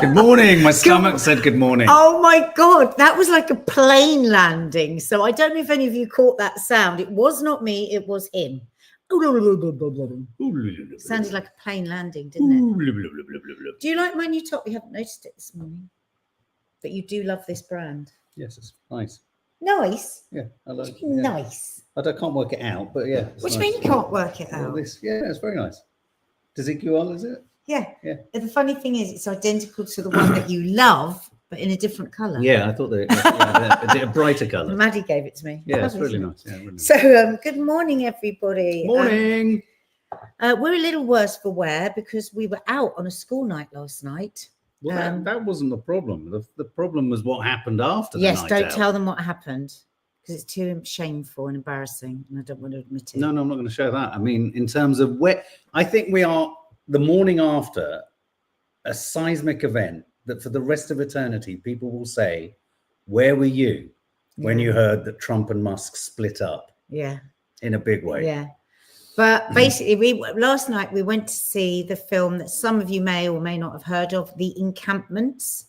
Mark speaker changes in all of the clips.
Speaker 1: Good morning. My stomach said good morning.
Speaker 2: Oh my God, that was like a plane landing. So I don't know if any of you caught that sound. It was not me, it was him. Sounded like a plane landing, didn't it? Do you like my new top? You haven't noticed it this morning. But you do love this brand.
Speaker 1: Yes, it's nice.
Speaker 2: Nice?
Speaker 1: Yeah, I like it.
Speaker 2: Yeah. Nice.
Speaker 1: I can't work it out, but yeah.
Speaker 2: What do you mean you can't work it out?
Speaker 1: Yeah, it's very nice. Ezekiel, is it?
Speaker 2: Yeah. And the funny thing is, it's identical to the one that you love, but in a different colour.
Speaker 1: Yeah, I thought a brighter colour.
Speaker 2: Maddie gave it to me.
Speaker 1: Yeah, it's really nice. Yeah, really nice.
Speaker 2: So, good morning, everybody.
Speaker 1: Morning.
Speaker 2: We're a little worse for wear because we were out on a school night last night.
Speaker 1: Well, that wasn't the problem. The problem was what happened after the night out.
Speaker 2: Yes, don't tell them what happened because it's too shameful and embarrassing, and I don't want to admit it.
Speaker 1: No, I'm not going to show that. I mean, in terms of where, I think we are the morning after a seismic event that for the rest of eternity, people will say, where were you when you heard that Trump and Musk split up? Yeah. In a big way.
Speaker 2: Yeah. But basically, last night we went to see the film that some of you may or may not have heard of, The Encampments.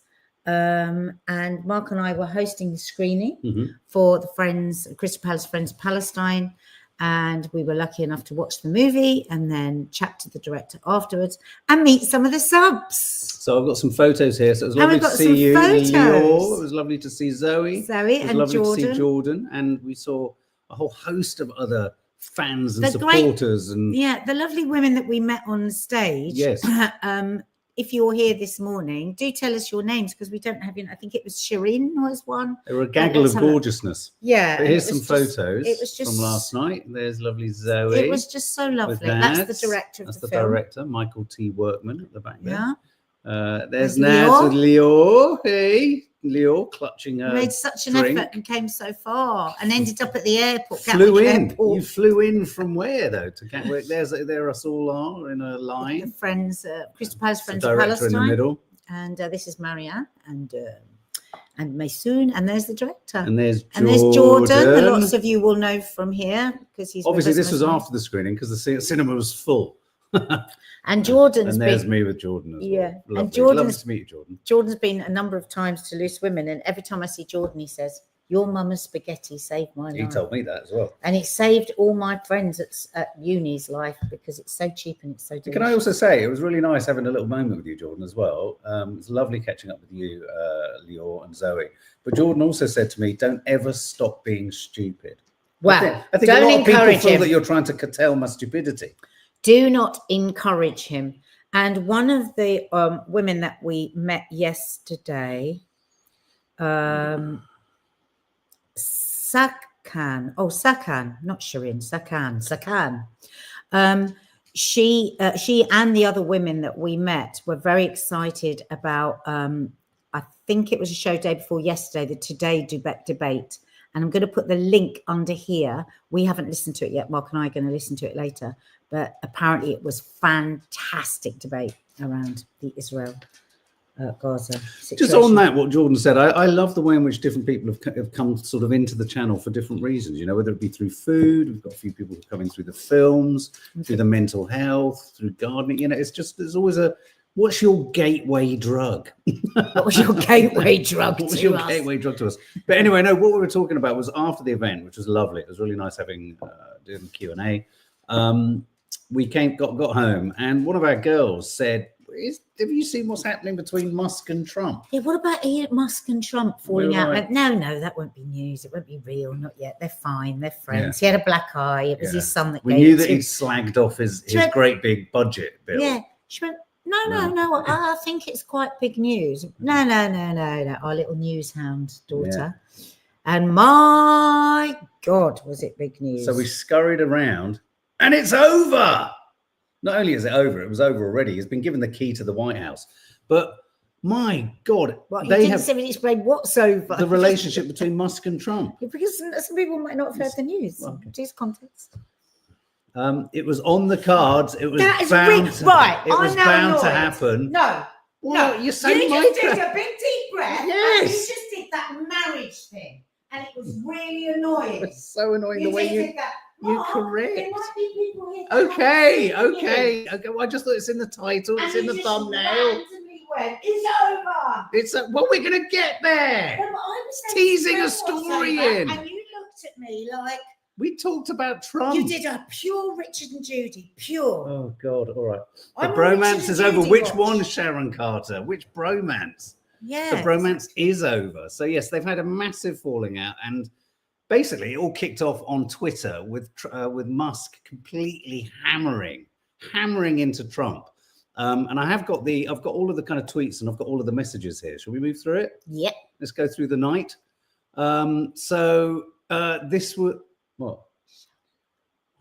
Speaker 2: And Mark and I were hosting the screening for the Crystal Palace Friends of Palestine. And we were lucky enough to watch the movie and then chat to the director afterwards and meet some of the subs.
Speaker 1: So I've got some photos here. So it was lovely to see you, Leo. It was lovely to see Zoe. It was lovely to see Jordan. And we saw a whole host of other fans and supporters.
Speaker 2: The lovely women that we met on the stage.
Speaker 1: Yes.
Speaker 2: If you're here this morning, do tell us your names because we don't have you. I think it was Shireen was one.
Speaker 1: They were a gaggle of gorgeousness.
Speaker 2: Yeah.
Speaker 1: But here's some photos from last night. There's lovely Zoe.
Speaker 2: It was just so lovely. That's the director of the film. That's the
Speaker 1: director, Michael T. Workman at the back there.
Speaker 2: Yeah.
Speaker 1: There's Naz with Leo. Hey, Leo clutching her
Speaker 2: made such an effort and came so far and ended up at the airport.
Speaker 1: You flew in from where though? To Gatwick. There us all are in a line.
Speaker 2: The friends, Crystal Palace Friends of Palestine.
Speaker 1: In the middle.
Speaker 2: And this is Marianne and Maysoon, and there's the director.
Speaker 1: And there's
Speaker 2: Jordan. That lots of you will know from here because he's
Speaker 1: obviously this was after the screening because the cinema was full.
Speaker 2: And Jordan's
Speaker 1: and there's me with Jordan as well.
Speaker 2: Yeah.
Speaker 1: Lovely.
Speaker 2: And Jordan's,
Speaker 1: lovely to meet you, Jordan.
Speaker 2: Jordan's been a number of times to Loose Women, and every time I see Jordan, he says, "Your mama's spaghetti saved my life."
Speaker 1: He told me that as well.
Speaker 2: And it saved all my friends at uni's life because it's so cheap and it's so delicious.
Speaker 1: Can I also say it was really nice having a little moment with you, Jordan, as well. It's lovely catching up with you, Leo and Zoe. But Jordan also said to me, "Don't ever stop being stupid."
Speaker 2: Well,
Speaker 1: I think
Speaker 2: don't
Speaker 1: a lot of people feel
Speaker 2: him.
Speaker 1: that you're trying to curtail my stupidity.
Speaker 2: Do not encourage him. And one of the women that we met yesterday, Sakan, not Shireen, Sakan. She and the other women that we met were very excited about, I think it was a show day before yesterday, the Today debate. And I'm going to put the link under here. We haven't listened to it yet. Mark and I are going to listen to it later. But apparently it was fantastic debate around the Israel-Gaza situation.
Speaker 1: Just on that, what Jordan said, I love the way in which different people have come sort of into the channel for different reasons, you know, whether it be through food, we've got a few people coming through the films, through the mental health, through gardening, you know, there's always what's your gateway drug?
Speaker 2: What was your gateway drug
Speaker 1: What was your gateway drug to us? But anyway, no, what we were talking about was after the event, which was lovely. It was really nice having doing Q&A. We got home and one of our girls said, have you seen what's happening between Musk and Trump?
Speaker 2: Yeah, what about Musk and Trump falling out? Like, no, that won't be news. It won't be real. Not yet. They're fine. They're friends. Yeah. He had a black eye. It was his son that
Speaker 1: we knew that he'd slagged off his great big budget bill.
Speaker 2: Yeah. She went, no, I think it's quite big news. No, our little news hound daughter. Yeah. And my God, was it big news.
Speaker 1: So we scurried around and it's over. Not only is it over, it was over already. He's been given the key to the White House. But my God,
Speaker 2: they have explained what's over.
Speaker 1: The relationship between Musk and Trump.
Speaker 2: Yeah, because some people might not have heard the news. Well, okay. Just context.
Speaker 1: It was on the cards. It was
Speaker 2: bound
Speaker 1: to happen.
Speaker 2: No.
Speaker 1: You're saying
Speaker 2: you just did a big deep breath.
Speaker 1: Yes.
Speaker 2: And you just did that marriage thing. And it was really annoying.
Speaker 1: It's so annoying the way you... You're correct.
Speaker 2: There might be people here.
Speaker 1: Okay. Well, I just thought it's in the title. It's in the thumbnail.
Speaker 2: went, it's over.
Speaker 1: It's well, we're going to get there.
Speaker 2: No, but I was
Speaker 1: Teasing a
Speaker 2: what's
Speaker 1: story
Speaker 2: over,
Speaker 1: in.
Speaker 2: and you looked at me like
Speaker 1: We talked about Trump.
Speaker 2: you did a pure Richard and Judy, pure.
Speaker 1: Oh God! All right. The
Speaker 2: I'm a
Speaker 1: bromance
Speaker 2: Richard
Speaker 1: is
Speaker 2: and
Speaker 1: over.
Speaker 2: Judy
Speaker 1: Which
Speaker 2: watch.
Speaker 1: one, Sharon Carter? Which bromance?
Speaker 2: Yeah.
Speaker 1: The bromance is over. So yes, they've had a massive falling out, and basically it all kicked off on Twitter with Musk completely hammering into Trump. And I've got all of the kind of tweets, and I've got all of the messages here. Shall we move through it?
Speaker 2: Yep.
Speaker 1: Let's go through the night. This was what?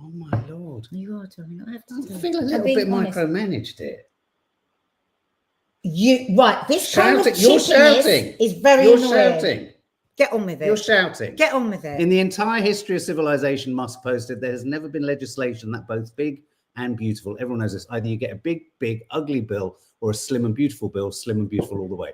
Speaker 1: Oh my Lord!
Speaker 2: You are telling me. I have to
Speaker 1: I feel a little bit micromanaged here.
Speaker 2: You right? This kind of
Speaker 1: You're shouting.
Speaker 2: is very
Speaker 1: You're
Speaker 2: annoying.
Speaker 1: shouting.
Speaker 2: Get on with it.
Speaker 1: You're shouting.
Speaker 2: Get on with it.
Speaker 1: In the entire history of civilization, Musk posted, there has never been legislation that both big and beautiful. Everyone knows this. Either you get a big, ugly bill, or a slim and beautiful bill, slim and beautiful all the way.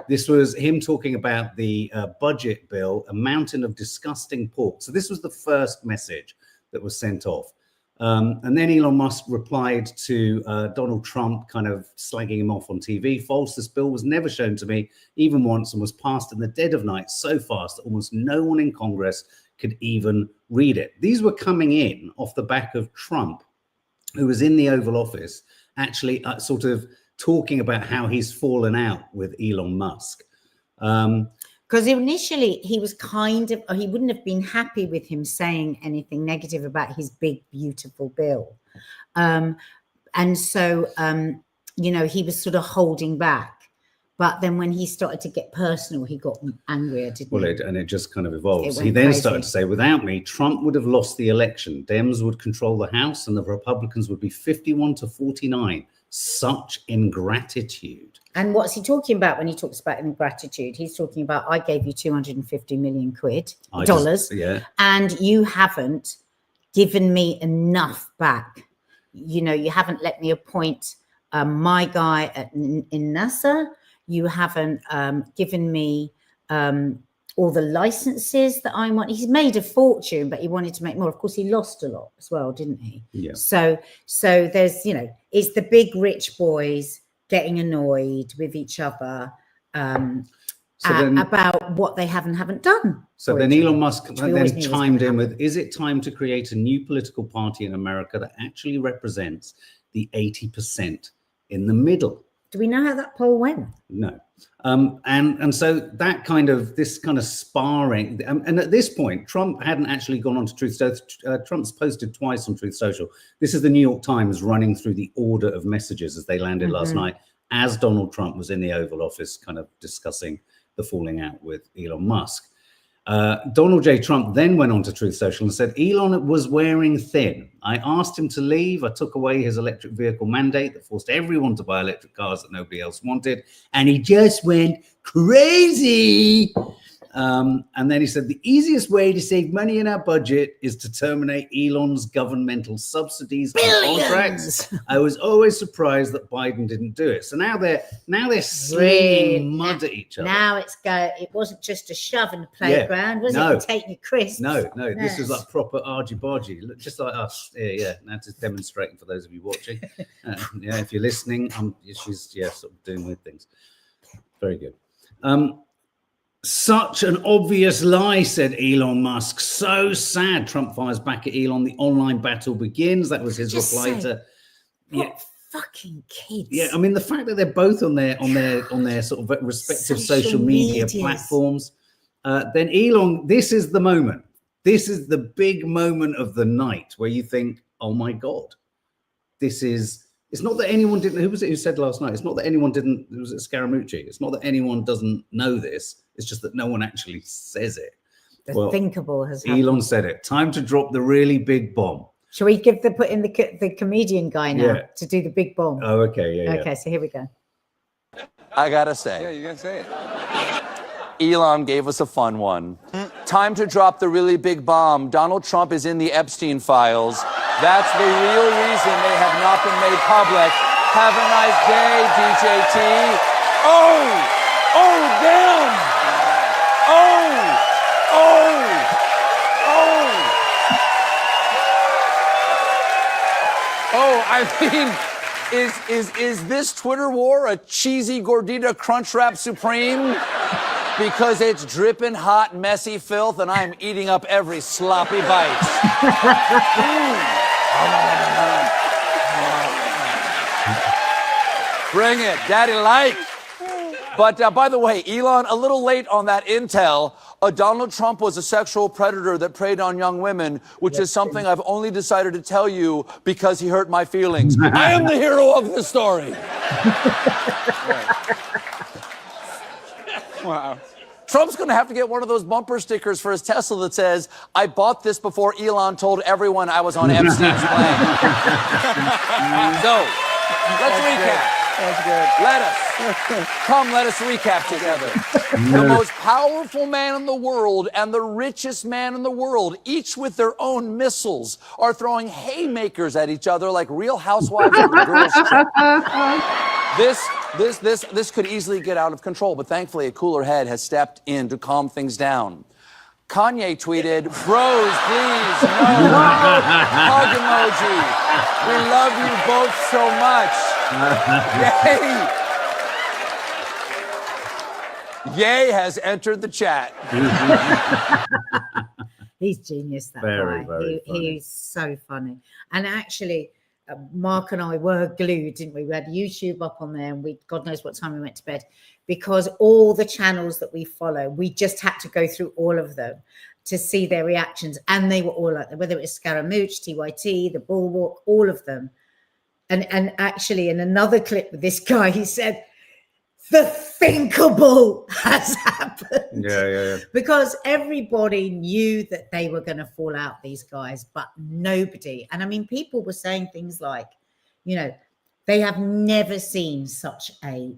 Speaker 1: This was him talking about the budget bill, a mountain of disgusting pork. So this was the first message that was sent off. And then Elon Musk replied to Donald Trump, kind of slagging him off on TV. False, this bill was never shown to me, even once, and was passed in the dead of night so fast that almost no one in Congress could even read it. These were coming in off the back of Trump, who was in the Oval Office, actually sort of talking about how he's fallen out with Elon Musk.
Speaker 2: Because initially he was he wouldn't have been happy with him saying anything negative about his big, beautiful bill. And so, he was sort of holding back. But then when he started to get personal, he got angrier, didn't he?
Speaker 1: And it just kind of evolves.
Speaker 2: He
Speaker 1: then
Speaker 2: crazy.
Speaker 1: Started to say, without me, Trump would have lost the election. Dems would control the House and the Republicans would be 51-49. Such ingratitude.
Speaker 2: And what's he talking about when he talks about ingratitude? He's talking about, I gave you 250 million dollars, and you haven't given me enough back. You haven't let me appoint my guy in NASA. You haven't given me all the licenses that I want. He's made a fortune, but he wanted to make more. Of course, he lost a lot as well, didn't he?
Speaker 1: Yeah.
Speaker 2: So there's, it's the big rich boys getting annoyed with each other about what they have and haven't done.
Speaker 1: So then Elon Musk then chimed in with, is it time to create a new political party in America that actually represents the 80% in the middle?
Speaker 2: Do we know how that poll went?
Speaker 1: No. And so this kind of sparring, and at this point, Trump hadn't actually gone on to Truth Social. Trump's posted twice on Truth Social. This is the New York Times running through the order of messages as they landed last night, as Donald Trump was in the Oval Office kind of discussing the falling out with Elon Musk. Donald J. Trump then went on to Truth Social and said, Elon was wearing thin. I asked him to leave. I took away his electric vehicle mandate that forced everyone to buy electric cars that nobody else wanted. And he just went crazy. And then he said, the easiest way to save money in our budget is to terminate Elon's governmental subsidies and contracts. I was always surprised that Biden didn't do it. So now they're slinging mud at each other.
Speaker 2: Now it wasn't just a shove in the playground, was it? Taking your crisps.
Speaker 1: No, this was like proper argy-bargy, just like us. Yeah. Now just demonstrating for those of you watching. If you're listening, she's sort of doing weird things. Very good. Such an obvious lie, said Elon Musk. So sad. Trump fires back at Elon. The online battle begins. That was his reply to.
Speaker 2: What fucking kids?
Speaker 1: Yeah, I mean the fact that they're both on their sort of respective social media platforms. Then Elon, this is the moment. This is the big moment of the night where you think, oh my God, this is. It's not that anyone didn't. Who was it who said last night? It's not that anyone didn't. It was Scaramucci. It's not that anyone doesn't know this. It's just that no one actually says it.
Speaker 2: The thinkable has happened.
Speaker 1: Elon said it. Time to drop the really big bomb.
Speaker 2: Shall we put in the comedian guy now to do the big bomb?
Speaker 1: Oh, okay, yeah.
Speaker 2: Okay, so here we go.
Speaker 3: I gotta say.
Speaker 4: Yeah, you gotta say it.
Speaker 3: Elon gave us a fun one. Time to drop the really big bomb. Donald Trump is in the Epstein files. That's the real reason they have not been made public. Have a nice day, DJT. Oh, damn. Is this Twitter war a cheesy gordita crunch wrap supreme? Because it's dripping hot, messy filth, and I'm eating up every sloppy bite. Bring it, daddy like. But by the way, Elon, a little late on that intel. Donald Trump was a sexual predator that preyed on young women, which is something I've only decided to tell you because he hurt my feelings. I am the hero of the story. Wow. Trump's going to have to get one of those bumper stickers for his Tesla that says, "I bought this before Elon told everyone I was on Epstein's plane." So, let's recap.
Speaker 4: That's good.
Speaker 3: Let us recap together. The most powerful man in the world and the richest man in the world, each with their own missiles, are throwing haymakers at each other like Real Housewives of the girls' trip. This could easily get out of control, but thankfully a cooler head has stepped in to calm things down. Kanye tweeted, "Bros, please, no, hug emoji. We love you both so much. Yay! Yay has entered the chat."
Speaker 2: He's genius, that
Speaker 1: Very,
Speaker 2: guy.
Speaker 1: very funny.
Speaker 2: He's so funny. And actually, Mark and I were glued, didn't we? We had YouTube up on there, and God knows what time we went to bed, because all the channels that we follow, we just had to go through all of them to see their reactions. And they were all like that, whether it was Scaramouche, TYT, The Bulwark, all of them. And actually, in another clip with this guy, he said, "The thinkable has happened."
Speaker 1: Yeah.
Speaker 2: Because everybody knew that they were going to fall out, these guys, but nobody. And I mean, people were saying things like, you know, they have never seen such a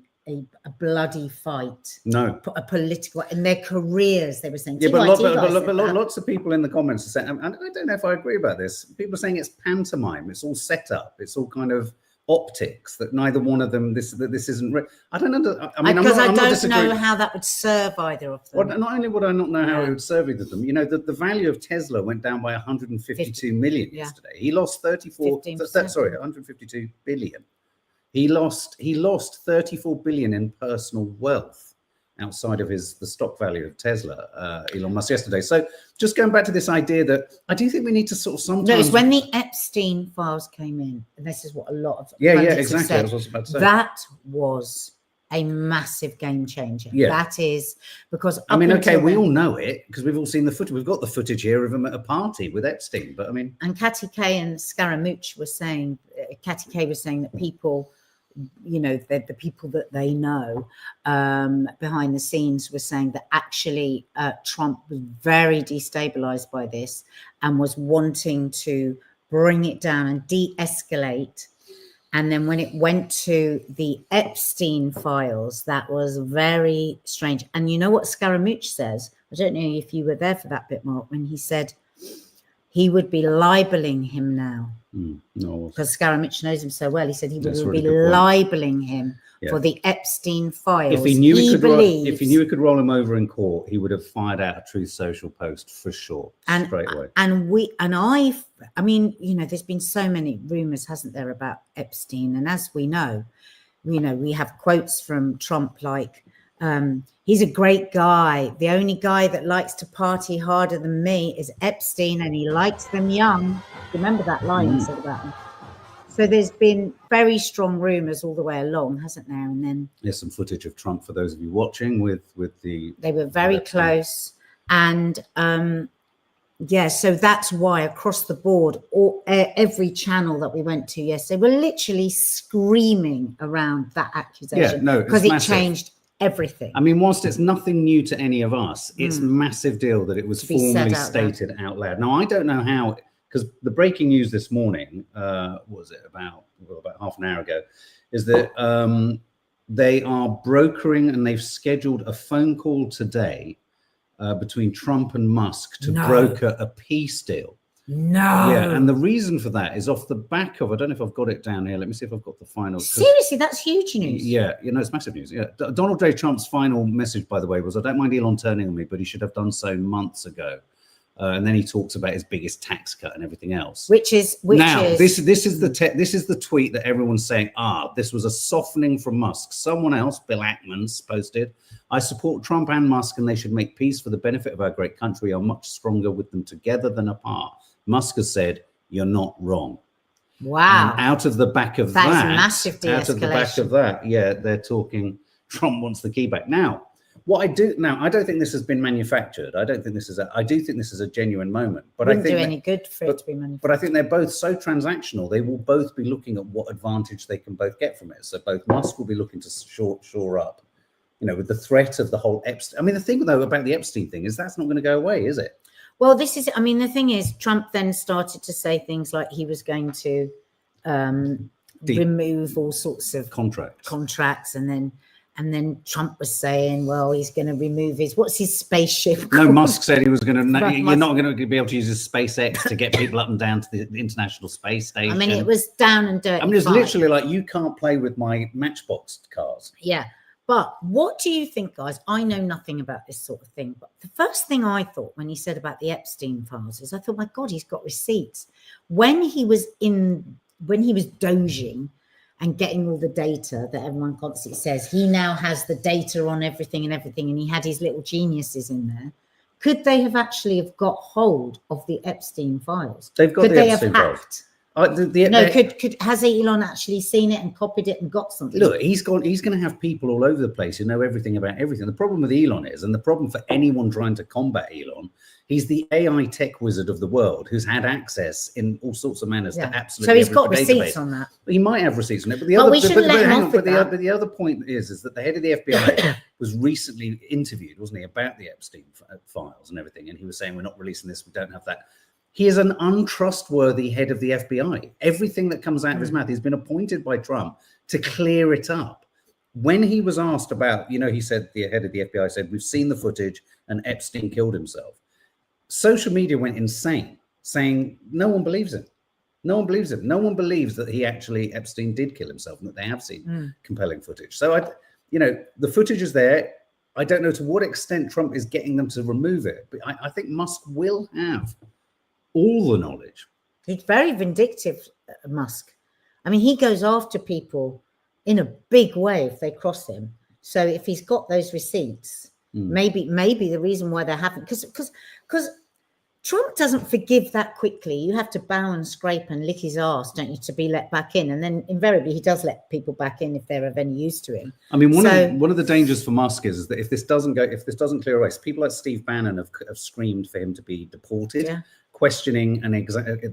Speaker 2: bloody fight.
Speaker 1: No.
Speaker 2: A political, in their careers, they were saying.
Speaker 1: Yeah, but
Speaker 2: TYT
Speaker 1: lots of people in the comments are saying, and I don't know if I agree about this. People are saying it's pantomime. It's all set up. It's all kind of optics. That neither one of them. This isn't. I don't know. I mean,
Speaker 2: because I
Speaker 1: I'm not
Speaker 2: don't
Speaker 1: disagreeing.
Speaker 2: know how that would serve either of them.
Speaker 1: Well, not only would I not know how it would serve either of them, you know, the value of Tesla went down by 152 million yesterday. He lost 152 billion. He lost 34 billion in personal wealth outside of the stock value of Tesla, Elon Musk yesterday. So just going back to this idea that I do think we need to sort of sometimes.
Speaker 2: No, it's when the Epstein files came in, and this is what a lot of
Speaker 1: exactly.
Speaker 2: said,
Speaker 1: That's what I was about to say.
Speaker 2: that was a massive game changer.
Speaker 1: Yeah.
Speaker 2: That is because
Speaker 1: I mean, okay, we
Speaker 2: then,
Speaker 1: all know it because we've all seen the footage. We've got the footage here of him at a party with Epstein. But I mean,
Speaker 2: and Katty Kay and Scaramouche were saying, Katty Kay was saying that people, you know, the people that they know behind the scenes were saying that actually Trump was very destabilized by this and was wanting to bring it down and de-escalate. And then when it went to the Epstein files, that was very strange. And you know what Scaramouche says? I don't know if you were there for that bit, Mark, when he said he would be libeling him now.
Speaker 1: No,
Speaker 2: because Scaramouche knows him so well. He said he would
Speaker 1: really
Speaker 2: be libeling him for the Epstein files.
Speaker 1: If he knew he could roll him over in court, he would have fired out a Truth Social post for sure, straight away.
Speaker 2: I mean, you know, there's been so many rumors, hasn't there, about Epstein? And as we know, we have quotes from Trump like, he's a great guy. The only guy that likes to party harder than me is Epstein, and he likes them young. Remember that line he said about him? So there's been very strong rumors all the way along, hasn't there? And then
Speaker 1: there's some footage of Trump for those of you watching with the.
Speaker 2: They were very close, and so that's why across the board, every channel that we went to yesterday were literally screaming around that accusation because it changed everything.
Speaker 1: I mean, whilst it's nothing new to any of us, it's a massive deal that it was formally stated out loud. Now, I don't know how, because the breaking news this morning, was it about half an hour ago, is that they are brokering and they've scheduled a phone call today between Trump and Musk to broker a peace deal. Yeah, and the reason for that is off the back of, I don't know if I've got it down here. Let me see if I've got the final.
Speaker 2: Seriously, that's huge news.
Speaker 1: Yeah, it's massive news. Yeah, Donald J. Trump's final message, by the way, was, I don't mind Elon turning on me, but he should have done so months ago. And then he talks about his biggest tax cut and everything else.
Speaker 2: This is
Speaker 1: the tweet that everyone's saying, this was a softening from Musk. Someone else, Bill Ackman's, posted, I support Trump and Musk and they should make peace for the benefit of our great country. We are much stronger with them together than apart. Musk has said, you're not wrong.
Speaker 2: Wow.
Speaker 1: And out of the back of
Speaker 2: that is massive de-escalation.
Speaker 1: Out of the back of that, yeah, they're talking Trump wants the key back. Now, I don't think this has been manufactured. I do think this is a genuine moment. But
Speaker 2: Wouldn't do any good for it to be manufactured.
Speaker 1: But I think they're both so transactional. They will both be looking at what advantage they can both get from it. So both Musk will be looking to shore up, with the threat of the whole Epstein. I mean, the thing though about the Epstein thing is that's not going to go away, is it?
Speaker 2: Well, the thing is, Trump then started to say things like he was going to remove all sorts of contracts, and then Trump was saying, well, he's going to remove what's his spaceship called?
Speaker 1: No, Musk said he was going to, you're not going to be able to use his SpaceX to get people up and down to the International Space Station.
Speaker 2: I mean, it was down and dirty.
Speaker 1: I mean, it's literally like, you can't play with my Matchbox cars.
Speaker 2: Yeah. But what do you think, guys? I know nothing about this sort of thing. But the first thing I thought when he said about the Epstein files is I thought, my God, he's got receipts. When he was doging and getting all the data that everyone constantly says, he now has the data on everything, and he had his little geniuses in there. Could they have actually got hold of the Epstein files?
Speaker 1: They've got the Epstein files.
Speaker 2: Has Elon actually seen it and copied it and got something?
Speaker 1: Look, he's going to have people all over the place who know everything about everything. The problem with Elon is, and the problem for anyone trying to combat Elon, he's the AI tech wizard of the world who's had access in all sorts of manners to absolutely.
Speaker 2: So he's got receipts on that.
Speaker 1: He might have receipts on it, but the other point is that the head of the FBI was recently interviewed, wasn't he, about the Epstein files and everything, and he was saying, we're not releasing this, we don't have that. He is an untrustworthy head of the FBI. Everything that comes out of his mouth, he's been appointed by Trump to clear it up. When he was asked about, he said, the head of the FBI said, we've seen the footage and Epstein killed himself. Social media went insane, saying no one believes him. No one believes him. No one believes that Epstein did kill himself and that they have seen compelling footage. So, the footage is there. I don't know to what extent Trump is getting them to remove it, but I think Musk will have all the knowledge.
Speaker 2: He's very vindictive, Musk. I mean, he goes after people in a big way if they cross him. So if he's got those receipts, maybe the reason why they haven't, because Trump doesn't forgive that quickly. You have to bow and scrape and lick his ass, don't you, to be let back in. And then invariably he does let people back in if they're of any use to him.
Speaker 1: I mean, one of the dangers for Musk is that if this doesn't clear away, people like Steve Bannon have screamed for him to be deported. Yeah. Questioning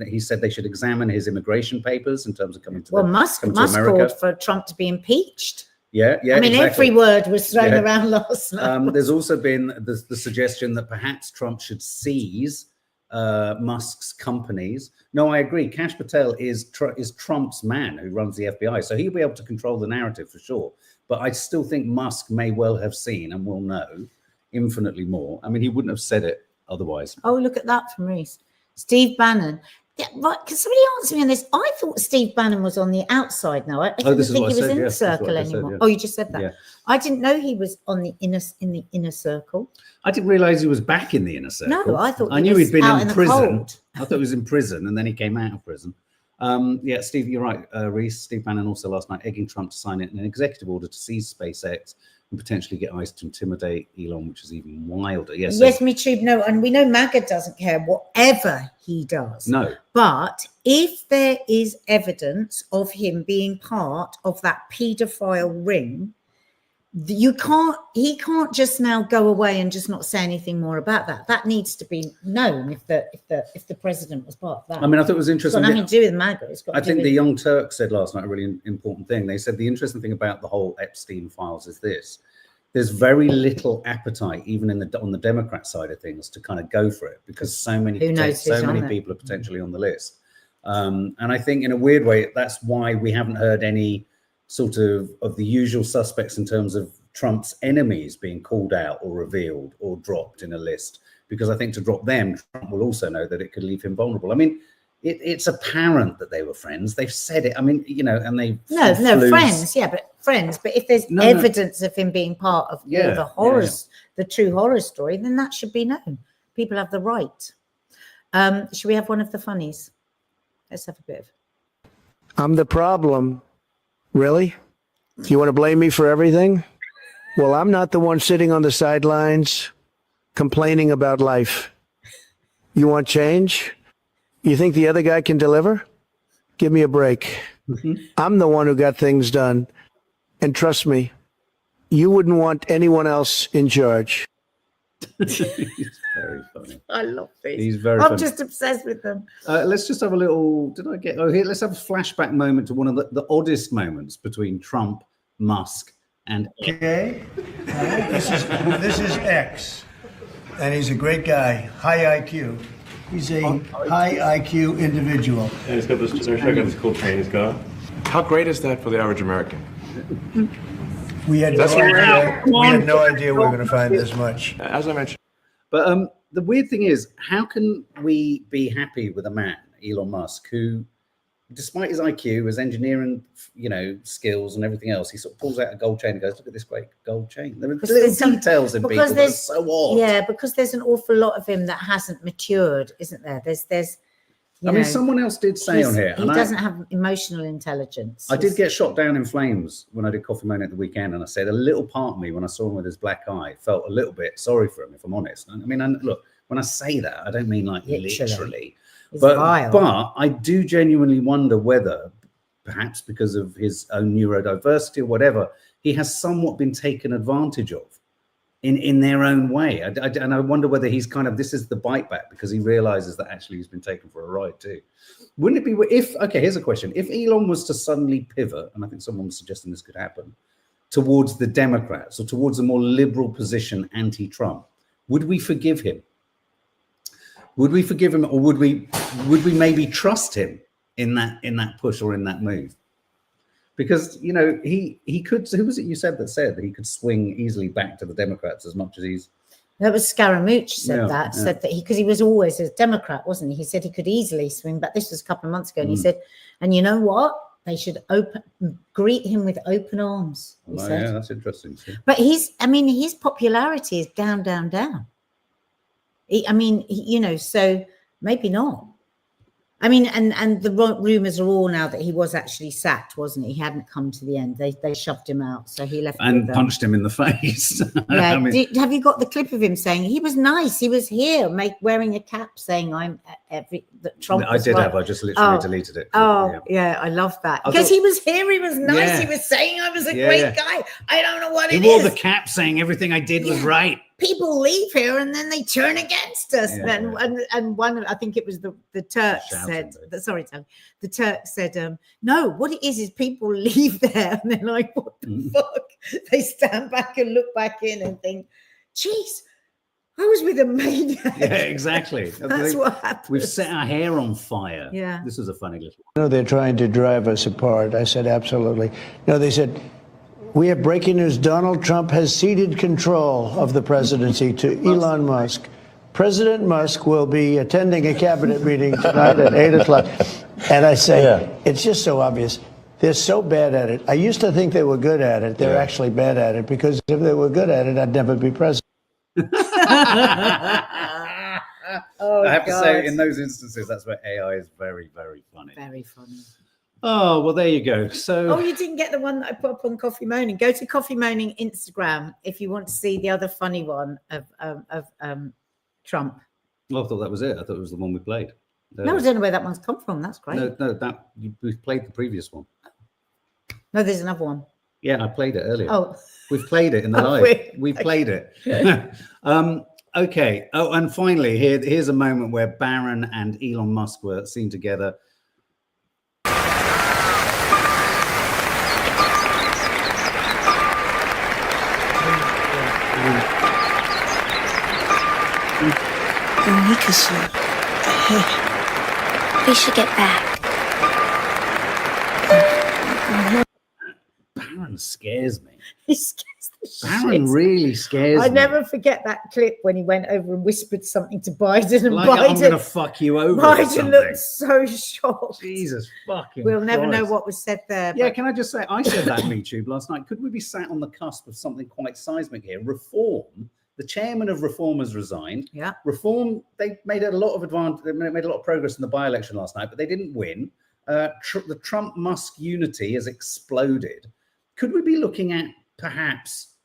Speaker 1: he said they should examine his immigration papers in terms of coming to
Speaker 2: Musk called for Trump to be impeached.
Speaker 1: Yeah.
Speaker 2: I mean, every word was thrown around last night.
Speaker 1: There's also been the suggestion that perhaps Trump should seize Musk's companies. No, I agree. Kash Patel is Trump's man who runs the FBI, so he'll be able to control the narrative for sure. But I still think Musk may well have seen and will know infinitely more. I mean, he wouldn't have said it otherwise.
Speaker 2: Oh, look at that from Reese. Steve Bannon. Yeah, right. Can somebody answer me on this? I thought Steve Bannon was on the outside now. I didn't think he was in the circle anymore. Oh, you just said that. Yeah. I didn't know he was in the inner circle.
Speaker 1: I didn't realize he was back in the inner circle.
Speaker 2: No, I thought
Speaker 1: I knew he'd been in prison. I thought he was in prison and then he came out of prison. Steve, you're right. Reese, Steve Bannon also last night egging Trump to sign it in an executive order to seize SpaceX and potentially get ICE to intimidate Elon, which is even wilder.
Speaker 2: Yes, me too. No, and we know MAGA doesn't care whatever he does.
Speaker 1: No.
Speaker 2: But if there is evidence of him being part of that paedophile ring, he can't just now go away and just not say anything more about that. That needs to be known if the president was part of that.
Speaker 1: I mean, I thought it was interesting.
Speaker 2: It's got nothing to do with MAGA.
Speaker 1: I think the Young Turks said last night a really important thing. They said the interesting thing about the whole Epstein files is this: there's very little appetite, even on the Democrat side of things, to kind of go for it because so many people are potentially on the list. And I think in a weird way, that's why we haven't heard any sort of the usual suspects in terms of Trump's enemies being called out or revealed or dropped in a list, because I think to drop them, Trump will also know that it could leave him vulnerable. I mean, it's apparent that they were friends. They've said it. I mean, and they
Speaker 2: friends. Yeah, but friends. But if there's evidence of him being part of all the horrors, the true horror story, then that should be known. People have the right Should we have one of the funnies? Let's have a bit of.
Speaker 4: I'm the problem. Really? You want to blame me for everything? Well, I'm not the one sitting on the sidelines complaining about life. You want change? You think the other guy can deliver? Give me a break. I'm the one who got things done. And trust me, you wouldn't want anyone else in charge.
Speaker 1: He's very funny.
Speaker 2: I love these.
Speaker 1: He's very
Speaker 2: I'm
Speaker 1: funny.
Speaker 2: just obsessed with them.
Speaker 1: Let's just have a little, here, let's have a flashback moment to one of the oddest moments between Trump, Musk, and...
Speaker 4: Okay. This is X. And he's a great guy, high IQ. He's a high IQ individual.
Speaker 5: And he's got this, check out this cool train he's got. How great is that for the average American?
Speaker 4: We had no idea we were going to find this much.
Speaker 5: As I mentioned.
Speaker 1: But the weird thing is, how can we be happy with a man, Elon Musk, who, despite his IQ, his engineering, skills and everything else, he sort of pulls out a gold chain and goes, "Look at this great gold chain." There are little details in people that are so odd.
Speaker 2: Yeah, because there's an awful lot of him that hasn't matured, isn't there? There's.
Speaker 1: I mean, someone else did say on here,
Speaker 2: he doesn't have emotional intelligence.
Speaker 1: I did get shot down in flames when I did Coffee Moan at the weekend, and I said a little part of me, when I saw him with his black eye, felt a little bit sorry for him, if I'm honest. I mean, look, when I say that, I don't mean like literally. But I do genuinely wonder whether, perhaps because of his own neurodiversity or whatever, he has somewhat been taken advantage of in their own way. And I wonder whether he's this is the bite back, because he realizes that actually he's been taken for a ride too. Wouldn't it be here's a question. If Elon was to suddenly pivot, and I think someone was suggesting this could happen, towards the Democrats or towards a more liberal position anti-Trump, would we forgive him? Would we forgive him, or would we maybe trust him in that push or in that move? Because he could. Who was it you said that he could swing easily back to the Democrats as much as he's.
Speaker 2: That was Scaramouche said that because he was always a Democrat, wasn't he? He said he could easily swing back. This was a couple of months ago, and he said, and you know what? They should greet him with open arms. He said.
Speaker 1: Yeah, that's interesting. Too.
Speaker 2: But his popularity is down, down, down. So maybe not. I mean, and the rumors are all now that he was actually sacked, wasn't he? He hadn't come to the end. They shoved him out, so he left
Speaker 1: and punched him in the face.
Speaker 2: Yeah. Have you got the clip of him saying he was nice? He was here, wearing a cap, saying Trump.
Speaker 1: I did have. I just literally deleted it.
Speaker 2: Yeah, I love that because he was here. He was nice. Yeah. He was saying I was a great guy. I don't know what it is.
Speaker 1: He wore the cap, saying everything I did was right.
Speaker 2: People leave here and then they turn against us. And one, I think it was the Turk said, the Turk said, no, what it is people leave there and they're like, what the fuck? They stand back and look back in and think, geez, I was with a maniac.
Speaker 1: Yeah, exactly.
Speaker 2: That's what happened.
Speaker 1: We've set our hair on fire.
Speaker 2: Yeah.
Speaker 1: This was a funny little
Speaker 4: No, they're trying to drive us apart. I said, absolutely. No, they said, we have breaking news. Donald Trump has ceded control of the presidency to Elon Musk. President Musk will be attending a cabinet meeting tonight at 8 o'clock. And I say, it's just so obvious. They're so bad at it. I used to think they were good at it. They're actually bad at it, because if they were good at it, I'd never be president.
Speaker 1: I have to say, in those instances, that's where AI is very, very funny.
Speaker 2: Very funny.
Speaker 1: Oh, well, there you go. So,
Speaker 2: you didn't get the one that I put up on Coffee Moaning. Go to Coffee Moaning Instagram if you want to see the other funny one of Trump.
Speaker 1: Well, I thought that was it. I thought it was the one we played.
Speaker 2: No, I don't know where that one's come from. That's great.
Speaker 1: No, we've played the previous one.
Speaker 2: No, there's another one.
Speaker 1: Yeah, I played it earlier.
Speaker 2: Oh,
Speaker 1: we've played it in the live. We've played it. Okay. Oh, and finally, here's a moment where Barron and Elon Musk were seen together.
Speaker 6: We should get back.
Speaker 1: Barron scares me.
Speaker 2: he scares the shit.
Speaker 1: Barron really scares me.
Speaker 2: I never forget that clip when he went over and whispered something to Biden, and
Speaker 1: like, I'm going to fuck you over.
Speaker 2: Biden looked so shocked.
Speaker 1: Jesus fucking
Speaker 2: We'll never
Speaker 1: Christ.
Speaker 2: know what was said there.
Speaker 1: Yeah, can I just say, I said that on YouTube last night. Could we be sat on the cusp of something quite seismic here? Reform The chairman of Reform has resigned.
Speaker 2: Yeah.
Speaker 1: Reform, they made a lot of they made a lot of progress in the by-election last night, but they didn't win. The Trump-Musk unity has exploded. Could we be looking at perhaps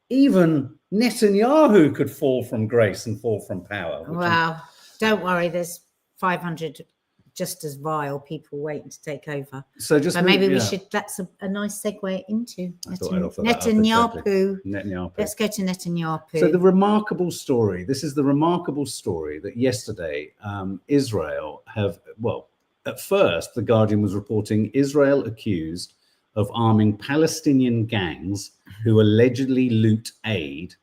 Speaker 1: even Netanyahu could fall from grace and fall from power?
Speaker 2: Wow. Don't worry, there's 500 just as vile people waiting to take over.
Speaker 1: So just
Speaker 2: maybe we should, that's a nice segue into
Speaker 1: Netanyahu.
Speaker 2: Let's go to Netanyahu.
Speaker 1: So the remarkable story, this is the remarkable story that yesterday Israel have, well, at first, The Guardian was reporting Israel accused of arming Palestinian gangs who allegedly loot aid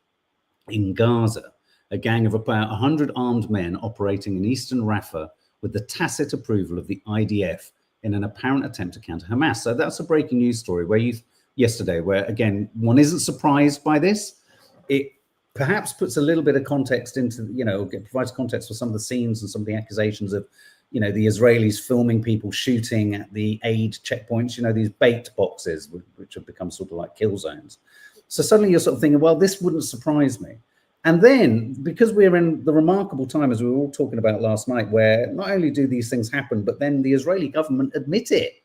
Speaker 1: in Gaza, a gang of about 100 armed men operating in eastern Rafah with the tacit approval of the IDF in an apparent attempt to counter Hamas. So that's a breaking news story yesterday, where again, one isn't surprised by this. It perhaps puts a little bit of context into, provides context for some of the scenes and some of the accusations of, the Israelis filming people shooting at the aid checkpoints, these bait boxes, which have become sort of like kill zones. So suddenly you're sort of thinking, well, this wouldn't surprise me. And then, because we're in the remarkable time, as we were all talking about last night, where not only do these things happen, but then the Israeli government admit it.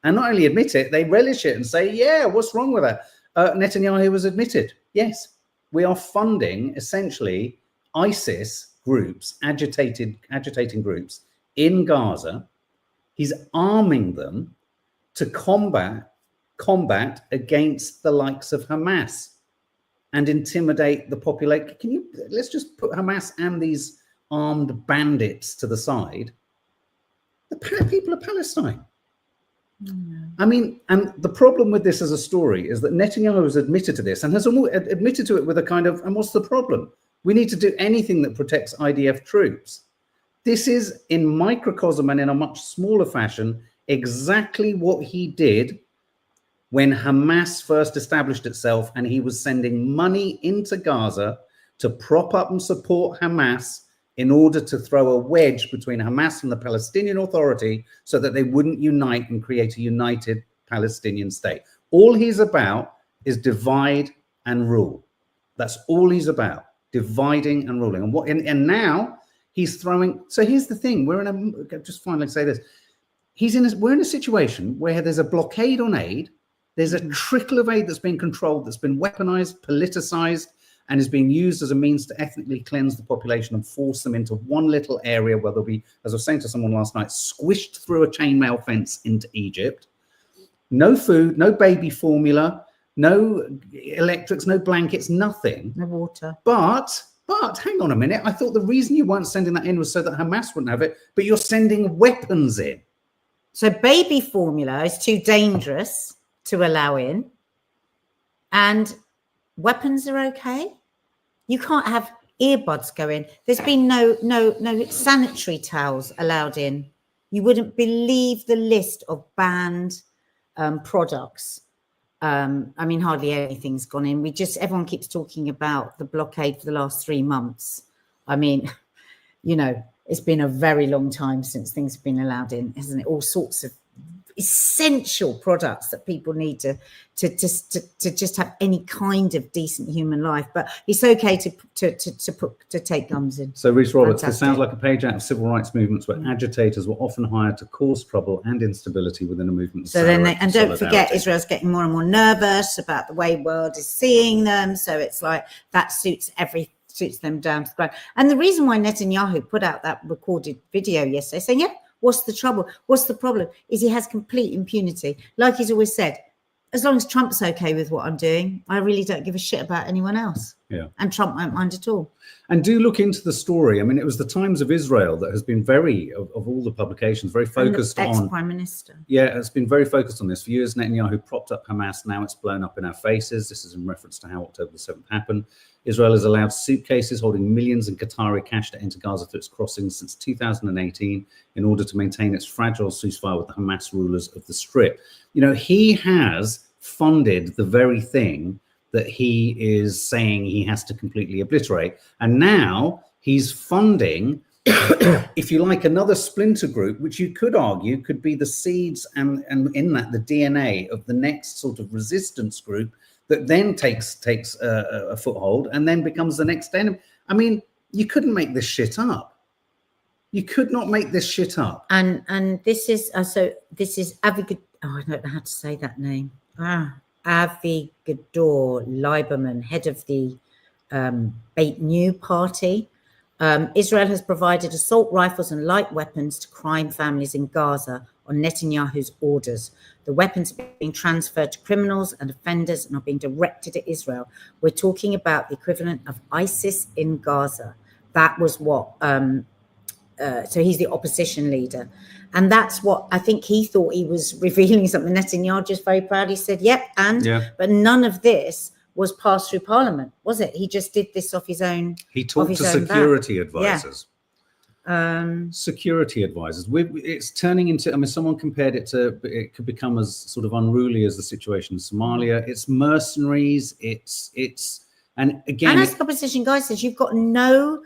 Speaker 1: And not only admit it, they relish it and say, yeah, what's wrong with that? Netanyahu has admitted, yes, we are funding essentially ISIS groups, agitating groups in Gaza. He's arming them to combat against the likes of Hamas and intimidate the population. Let's just put Hamas and these armed bandits to the side. The people of Palestine. I mean, and the problem with this as a story is that Netanyahu has admitted to this and has admitted to it with a kind of, and what's the problem? We need to do anything that protects IDF troops. This is in microcosm and in a much smaller fashion, exactly what he did when Hamas first established itself and he was sending money into Gaza to prop up and support Hamas in order to throw a wedge between Hamas and the Palestinian Authority so that they wouldn't unite and create a united Palestinian state. All he's about is divide and rule. That's all he's about, dividing and ruling. And now he's throwing, so here's the thing, just finally say this, we're in a situation where there's a blockade on aid. There's a trickle of aid that's been controlled, that's been weaponized, politicized, and is being used as a means to ethnically cleanse the population and force them into one little area where they'll be, as I was saying to someone last night, squished through a chainmail fence into Egypt. No food, no baby formula, no electrics, no blankets, nothing.
Speaker 2: No water.
Speaker 1: But hang on a minute. I thought the reason you weren't sending that in was so that Hamas wouldn't have it, but you're sending weapons in.
Speaker 2: So baby formula is too dangerous to allow in, and weapons are okay. You can't have earbuds go in. There's been no sanitary towels allowed in. You wouldn't believe the list of banned products. I mean, hardly anything's gone in. Everyone keeps talking about the blockade for the last 3 months. I mean, it's been a very long time since things have been allowed in, isn't it? All sorts of essential products that people need to just have any kind of decent human life, but it's okay to take guns in.
Speaker 1: So Rhys Roberts, this sounds like a page out of civil rights movements where agitators were often hired to cause trouble and instability within a movement.
Speaker 2: So then and don't forget, Israel's getting more and more nervous about the way the world is seeing them, so it's like that suits them down to the ground. And the reason why Netanyahu put out that recorded video yesterday saying, yeah, what's the trouble? What's the problem? Is he has complete impunity. Like he's always said, as long as Trump's okay with what I'm doing, I really don't give a shit about anyone else. Yeah. And Trump won't mind at all.
Speaker 1: And do look into the story. I mean, it was the Times of Israel that has been of all the publications, very focused on...
Speaker 2: Ex-Prime Minister.
Speaker 1: Yeah, it's been very focused on this. For years, Netanyahu propped up Hamas. Now it's blown up in our faces. This is in reference to how October the 7th happened. Israel has allowed suitcases holding millions in Qatari cash to enter Gaza through its crossings since 2018 in order to maintain its fragile ceasefire with the Hamas rulers of the Strip. He has funded the very thing that he is saying he has to completely obliterate. And now he's funding, if you like, another splinter group, which you could argue could be the seeds and in that the DNA of the next sort of resistance group that then takes a foothold and then becomes the next enemy. I mean, you couldn't make this shit up. You could not make this shit up.
Speaker 2: And this is this is Avigad. Oh, I don't know how to say that name. Avigdor Lieberman, head of the Beit New Party. Israel has provided assault rifles and light weapons to crime families in Gaza on Netanyahu's orders. The weapons are being transferred to criminals and offenders and are being directed at Israel. We're talking about the equivalent of ISIS in Gaza. That was what, so he's the opposition leader. And that's what I think he thought he was revealing something. Netanyahu just very proudly said, yep, but none of this was passed through Parliament, was it? He just did this off his own.
Speaker 1: He talked to security advisors. Security advisors. It's turning into, I mean, someone compared it to, it could become as sort of unruly as the situation in Somalia. It's mercenaries. And again,
Speaker 2: and as the opposition guy says, you've got no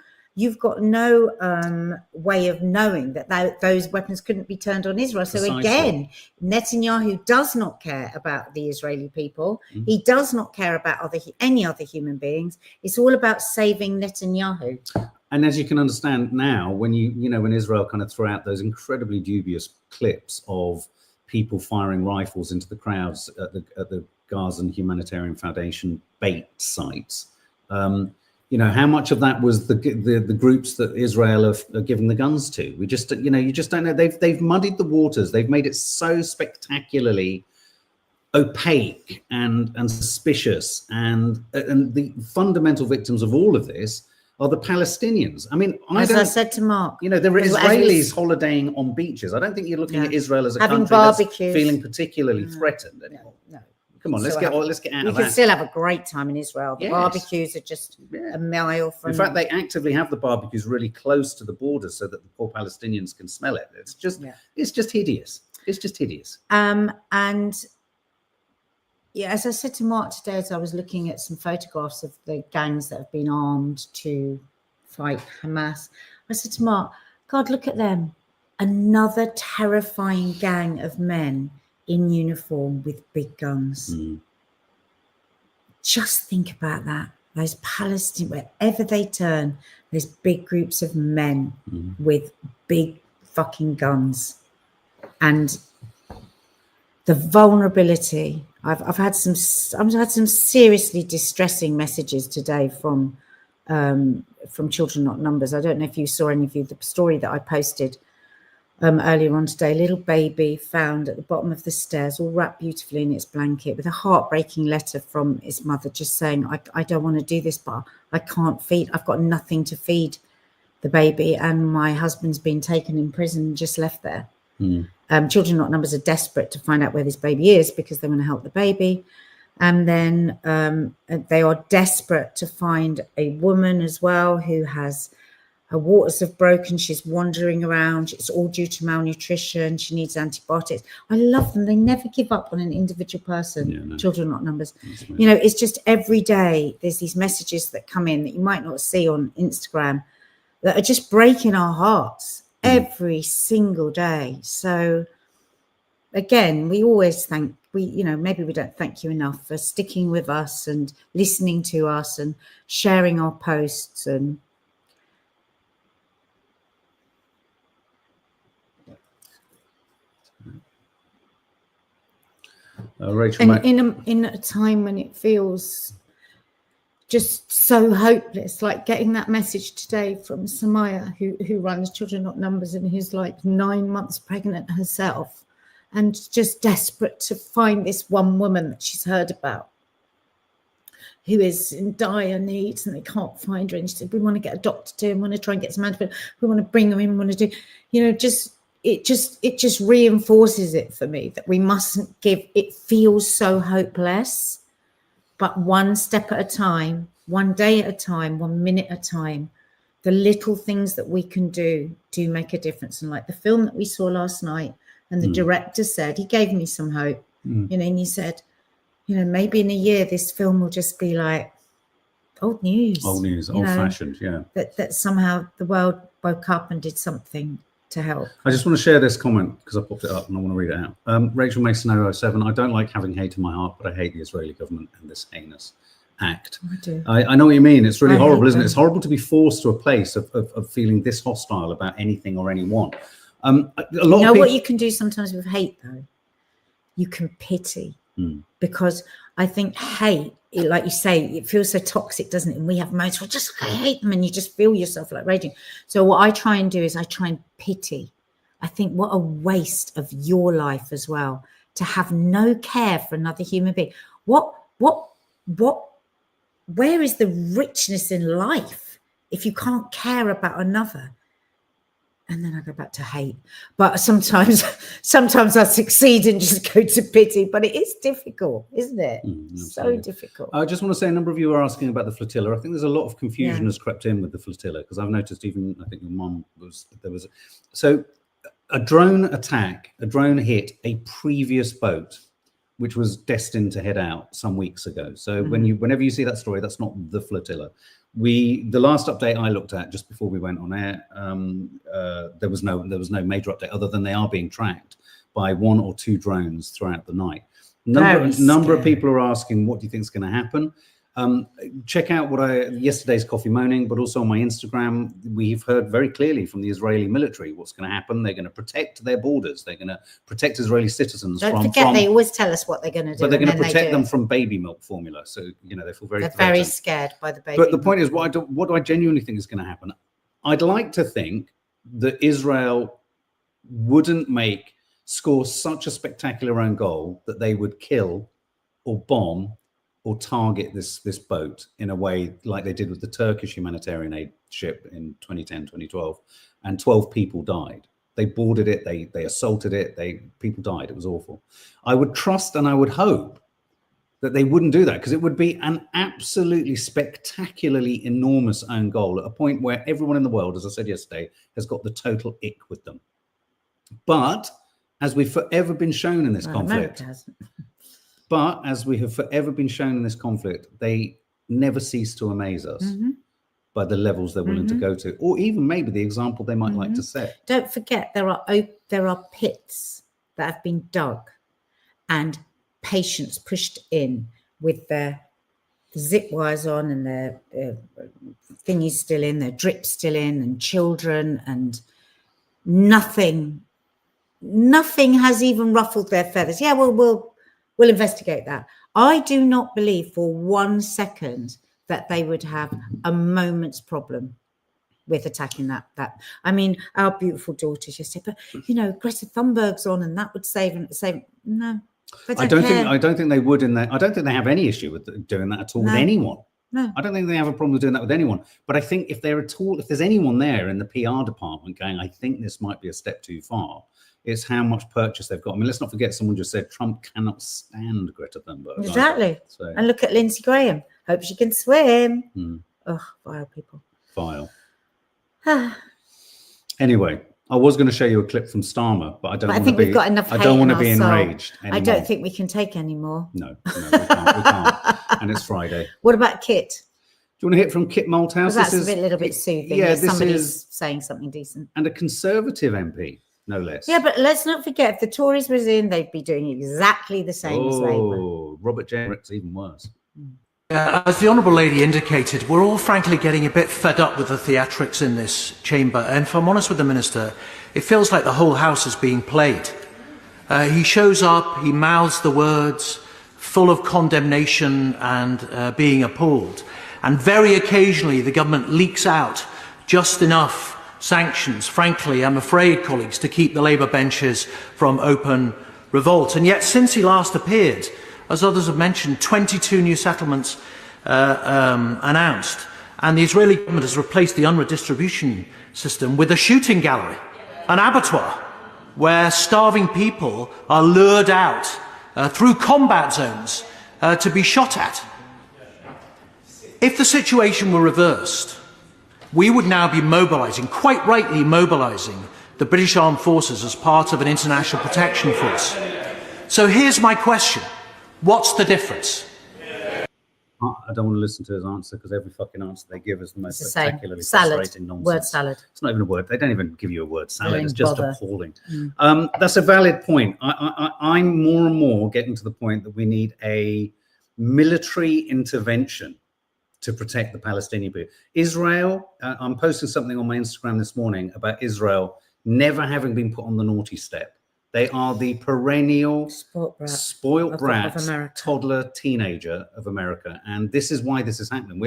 Speaker 2: way of knowing that those weapons couldn't be turned on Israel. So
Speaker 1: precisely.
Speaker 2: Again, Netanyahu does not care about the Israeli people. He does not care about any other human beings. It's all about saving Netanyahu.
Speaker 1: And as you can understand now, when when Israel kind of threw out those incredibly dubious clips of people firing rifles into the crowds at the Gaza Humanitarian Foundation bait sites, how much of that was the groups that Israel are giving the guns to? We just, you just don't know. They've muddied the waters. They've made it so spectacularly opaque and suspicious. And the fundamental victims of all of this are the Palestinians. I mean, as
Speaker 2: I said to Mark,
Speaker 1: there are Israelis holidaying on beaches. I don't think you're looking at Israel as a country that's feeling particularly threatened anymore. No. Come on, let's get out of that.
Speaker 2: You can still have a great time in Israel. The barbecues are just a mile from.
Speaker 1: In fact, they actively have the barbecues really close to the border so that the poor Palestinians can smell it. It's just hideous. It's just hideous.
Speaker 2: And as I said to Mark today, as I was looking at some photographs of the gangs that have been armed to fight Hamas, I said to Mark, God, look at them. Another terrifying gang of men in uniform with big guns. Just think about that. Those Palestinians, wherever they turn, there's big groups of men with big fucking guns. And the vulnerability. I've had some seriously distressing messages today from Children Not Numbers. I don't know if you saw any of the story that I posted earlier on today. Little baby found at the bottom of the stairs, all wrapped beautifully in its blanket, with a heartbreaking letter from its mother just saying, I don't want to do this, but I can't feed. I've got nothing to feed the baby, and my husband's been taken in prison and just left there. Children Not Numbers are desperate to find out where this baby is because they want to help the baby. And then they are desperate to find a woman as well who has her waters have broken. She's wandering around. It's all due to malnutrition. She needs antibiotics. I love them. They never give up on an individual person. Children Not Numbers. It's just every day there's these messages that come in that you might not see on Instagram that are just breaking our hearts every single day. So again, we always maybe we don't thank you enough for sticking with us and listening to us and sharing our posts. And
Speaker 1: Rachel,
Speaker 2: in a time when it feels just so hopeless, like getting that message today from Samaya, who runs Children Not Numbers and who's like 9 months pregnant herself, and just desperate to find this one woman that she's heard about who is in dire needs and they can't find her. And she said, we want to get a doctor to, we want to try and get some antibiotics, we want to bring her in, we want to do, it just reinforces it for me that we mustn't give. It feels so hopeless, but one step at a time, one day at a time, 1 minute at a time, the little things that we can do make a difference. And like the film that we saw last night, and the director said, he gave me some hope, and he said, maybe in a year this film will just be like old news, old fashioned, that somehow the world woke up and did something to help.
Speaker 1: I just want to share this comment because I popped it up and I want to read it out. Rachel Mason 007, I don't like having hate in my heart, but I hate the Israeli government and this heinous act.
Speaker 2: I do.
Speaker 1: I know what you mean. It's really
Speaker 2: I
Speaker 1: horrible,
Speaker 2: hate
Speaker 1: isn't it?
Speaker 2: them.
Speaker 1: It's horrible to be forced to a place of feeling this hostile about anything or anyone. A lot
Speaker 2: You
Speaker 1: of
Speaker 2: know
Speaker 1: people,
Speaker 2: what you can do sometimes with hate, though? You can pity. Because I think hate, like you say, it feels so toxic, doesn't it? And we have moments where I hate them, and you just feel yourself like raging. So what I try and do is I try and pity. I think what a waste of your life as well, to have no care for another human being. Where is the richness in life if you can't care about another? And then I go back to hate. But sometimes I succeed and just go to pity. But it is difficult, isn't it? So difficult.
Speaker 1: I just want to say a number of you are asking about the flotilla. I think there's a lot of confusion has crept in with the flotilla, because I've noticed even, I think your mum so a drone attack, a drone hit a previous boat, which was destined to head out some weeks ago. So whenever you see that story, that's not the flotilla. The last update I looked at just before we went on air, there was no major update other than they are being tracked by 1 or 2 drones throughout the night. Number of people are asking, what do you think is going to happen? Check out yesterday's Coffee Moaning, but also on my Instagram, we've heard very clearly from the Israeli military what's going to happen. They're going to protect their borders. They're going to protect Israeli citizens.
Speaker 2: Don't forget, they always tell us what they're going to do.
Speaker 1: But they're going to protect them from baby milk formula. So, they feel very threatened.
Speaker 2: Very scared by the baby
Speaker 1: But the
Speaker 2: milk.
Speaker 1: point is, what do I genuinely think is going to happen? I'd like to think that Israel wouldn't score such a spectacular own goal that they would kill or bomb or target this boat in a way like they did with the Turkish humanitarian aid ship in 2010, 2012, and 12 people died. They boarded it, they assaulted it, people died. It was awful. I would trust and I would hope that they wouldn't do that, because it would be an absolutely spectacularly enormous own goal at a point where everyone in the world, as I said yesterday, has got the total ick with them. But as we've forever been shown in this conflict, they never cease to amaze us by the levels they're willing to go to, or even maybe the example they might like to set.
Speaker 2: Don't forget, there are pits that have been dug and patients pushed in with their zip wires on and their thingies still in, their drips still in, and children, and nothing has even ruffled their feathers. Yeah, we'll investigate that. I do not believe for 1 second that they would have a moment's problem with attacking that. I mean, our beautiful daughters just said, but Greta Thunberg's on, and that would save. No,
Speaker 1: I don't think they would in that. I don't think they have any issue with doing that at all with anyone.
Speaker 2: No,
Speaker 1: I don't think they have a problem with doing that with anyone. But I think if there's anyone there in the PR department going, I think this might be a step too far, it's how much purchase they've got. I mean, let's not forget, someone just said Trump cannot stand Greta Thunberg.
Speaker 2: Exactly. So. And look at Lindsey Graham. Hope she can swim. Oh, vile people.
Speaker 1: Vile. Anywe, I was going to show you a clip from Starmer, but I don't want to be enraged anymore.
Speaker 2: I don't think we can take any more.
Speaker 1: No, we can't. And it's Friday.
Speaker 2: What about Kit?
Speaker 1: Do you want to hit from Kit Malthouse?
Speaker 2: That's a little bit soothing.
Speaker 1: Yeah,
Speaker 2: somebody's saying something decent.
Speaker 1: And a Conservative MP. No less.
Speaker 2: Yeah, but let's not forget, if the Tories was in, they'd be doing exactly the same as Labour.
Speaker 1: Oh, Robert Jenrick's even worse.
Speaker 7: As the Honourable Lady indicated, we're all frankly getting a bit fed up with the theatrics in this chamber. And if I'm honest with the Minister, it feels like the whole House is being played. He shows up, he mouths the words, full of condemnation and being appalled. And very occasionally the government leaks out just enough sanctions, frankly, I'm afraid, colleagues, to keep the Labour benches from open revolt. And yet, since he last appeared, as others have mentioned, 22 new settlements announced, and the Israeli government has replaced the UNRWA distribution system with a shooting gallery, an abattoir, where starving people are lured out through combat zones to be shot at. If the situation were reversed, we would now be mobilising, quite rightly mobilising, the British Armed Forces as part of an international protection force. So here's my question. What's the difference?
Speaker 1: I don't want to listen to his answer because every fucking answer they give is the most
Speaker 2: It's the same.
Speaker 1: spectacularly
Speaker 2: Salad.
Speaker 1: frustrating nonsense.
Speaker 2: Word salad.
Speaker 1: It's not even a word. They don't even give you a word salad. It's just
Speaker 2: bother.
Speaker 1: appalling. That's a valid point. I'm more and more getting to the point that we need a military intervention to protect the Palestinian people. Israel, I'm posting something on my Instagram this morning about Israel never having been put on the naughty step. They are the perennial spoiled brat, toddler, teenager of America. And this is why this is happening.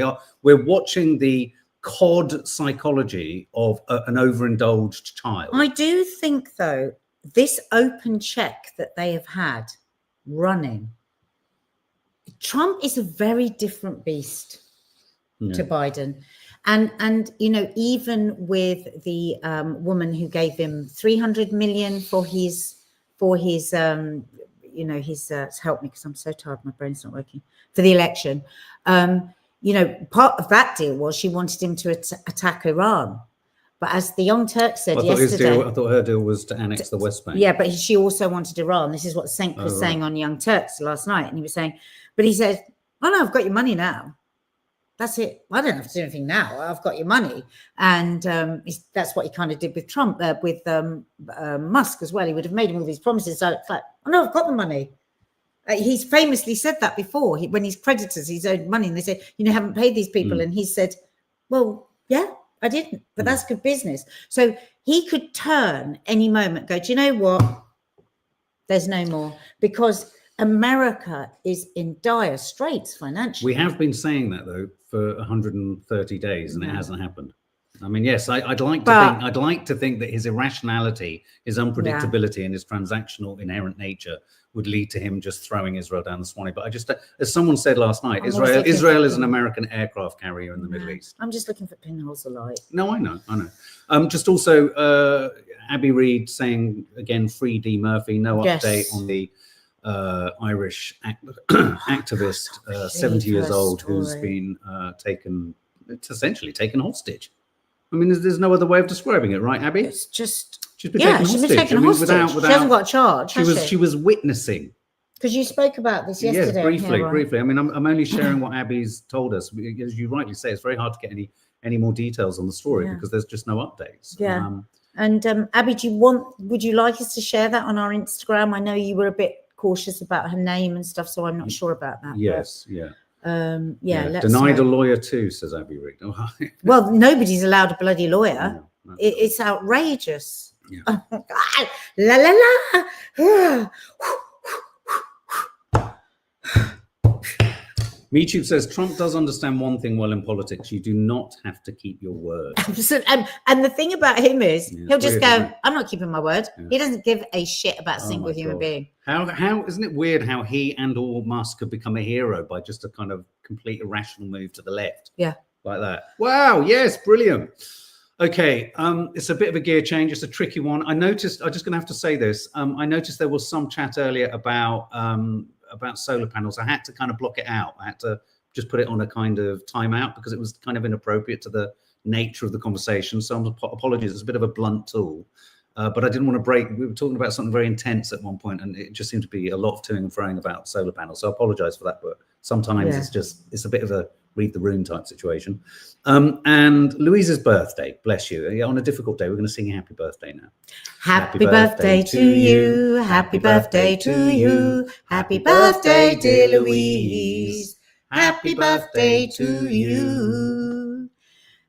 Speaker 1: We're watching the COD psychology of an overindulged child.
Speaker 2: I do think, though, this open check that they have had running, Trump is a very different beast to Biden. And you know, even with the woman who gave him 300 million for his you know, his help me because I'm so tired, my brain's not working, for the election. You know, part of that deal was she wanted him to attack Iran. But as the Young Turk said yesterday,
Speaker 1: I thought her deal was to annex the West Bank.
Speaker 2: Yeah, but she also wanted Iran. This is what Senk was saying on Young Turks last night, and he was saying, but he said, "Oh no, I've got your money now. That's it. I don't have to do anything now. I've got your money." And that's what he kind of did with Trump, with Musk as well. He would have made him all these promises. So it's like, "Oh no, I've got the money." He's famously said that before. When his creditors, he's owed money, and they say, "You know, haven't paid these people," and he said, "Well, yeah, I didn't, but that's good business." So he could turn any moment, go, "Do you know what? There's no more," because America is in dire straits financially.
Speaker 1: We have been saying that though for 130 days, and it hasn't happened. I mean, yes, I'd like to think that his irrationality, his unpredictability, and his transactional inherent nature would lead to him just throwing Israel down the Swanee. But I just, as someone said last night, Israel is an American aircraft carrier in the Middle East.
Speaker 2: I'm just looking for pinholes of light.
Speaker 1: No, I know. Just also, Abby Reid saying again, free D Murphy. No update on the Irish activist, 70 years old, who's been essentially taken hostage. I mean, there's no other way of describing it, right, Abby?
Speaker 2: It's just
Speaker 1: she's been taken hostage.
Speaker 2: She hasn't got a charge.
Speaker 1: She was witnessing.
Speaker 2: Because you spoke about this yesterday.
Speaker 1: Yes, briefly. I mean, I'm only sharing what Abby's told us. As you rightly say, it's very hard to get any more details on the story because there's just no updates.
Speaker 2: Yeah. And Abby, would you like us to share that on our Instagram? I know you were a bit cautious about her name and stuff, so I'm not sure about that.
Speaker 1: Yes,
Speaker 2: let's
Speaker 1: denied a lawyer too, says Abby Reid.
Speaker 2: Well, nobody's allowed a bloody lawyer. No, it's outrageous. Yeah. Oh my God. La la la.
Speaker 1: MeTube says Trump does understand one thing well in politics: you do not have to keep your word.
Speaker 2: And the thing about him is he'll just go, "I'm not keeping my word." Yeah. He doesn't give a shit about a single human being.
Speaker 1: How isn't it weird how he and or Musk have become a hero by just a kind of complete irrational move to the left?
Speaker 2: Yeah,
Speaker 1: like that. Wow. Yes, brilliant. Okay, it's a bit of a gear change. It's a tricky one. I'm just going to have to say this. I noticed there was some chat earlier about solar panels. I had to kind of block it out. I had to just put it on a kind of timeout because it was kind of inappropriate to the nature of the conversation. So apologies, it's a bit of a blunt tool, but I didn't want to break. We were talking about something very intense at one point, and it just seemed to be a lot of toing and froing about solar panels. So I apologize for that, but sometimes it's a bit of a read the room type situation. And Louise's birthday, bless you. On a difficult day, we're going to sing happy birthday now.
Speaker 2: Happy birthday to you. Happy birthday to you. Happy birthday, dear Louise. Happy birthday to you.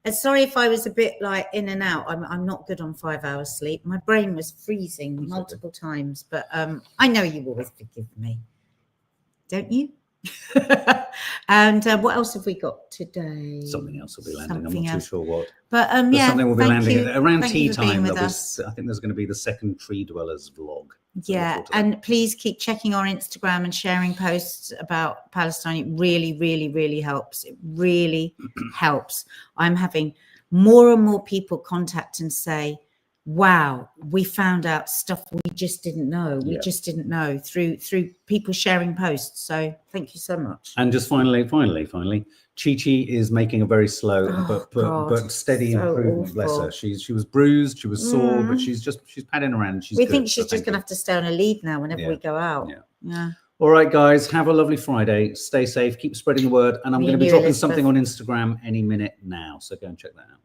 Speaker 2: And sorry if I was a bit like in and out. I'm not good on 5 hours sleep. My brain was freezing multiple times, but I know you always forgive me, don't you? And what else have we got today?
Speaker 1: Something else will be landing. I'm not too sure what.
Speaker 2: But
Speaker 1: something will be landing around tea time. I think there's going to be the second Tree Dwellers vlog.
Speaker 2: Yeah, and please keep checking our Instagram and sharing posts about Palestine. It really, really, really helps. It really helps. I'm having more and more people contact and say, wow, we found out stuff we just didn't know. We just didn't know through people sharing posts. So thank you so much.
Speaker 1: And just finally, Chi-Chi is making a very slow but steady improvement. Awful. Bless her. She was bruised, she was sore, but she's padding around.
Speaker 2: We think she's just going to have to stay on a lead now whenever we go out. Yeah.
Speaker 1: All right, guys, have a lovely Friday. Stay safe, keep spreading the word. And I'm going to be dropping something on Instagram any minute now. So go and check that out.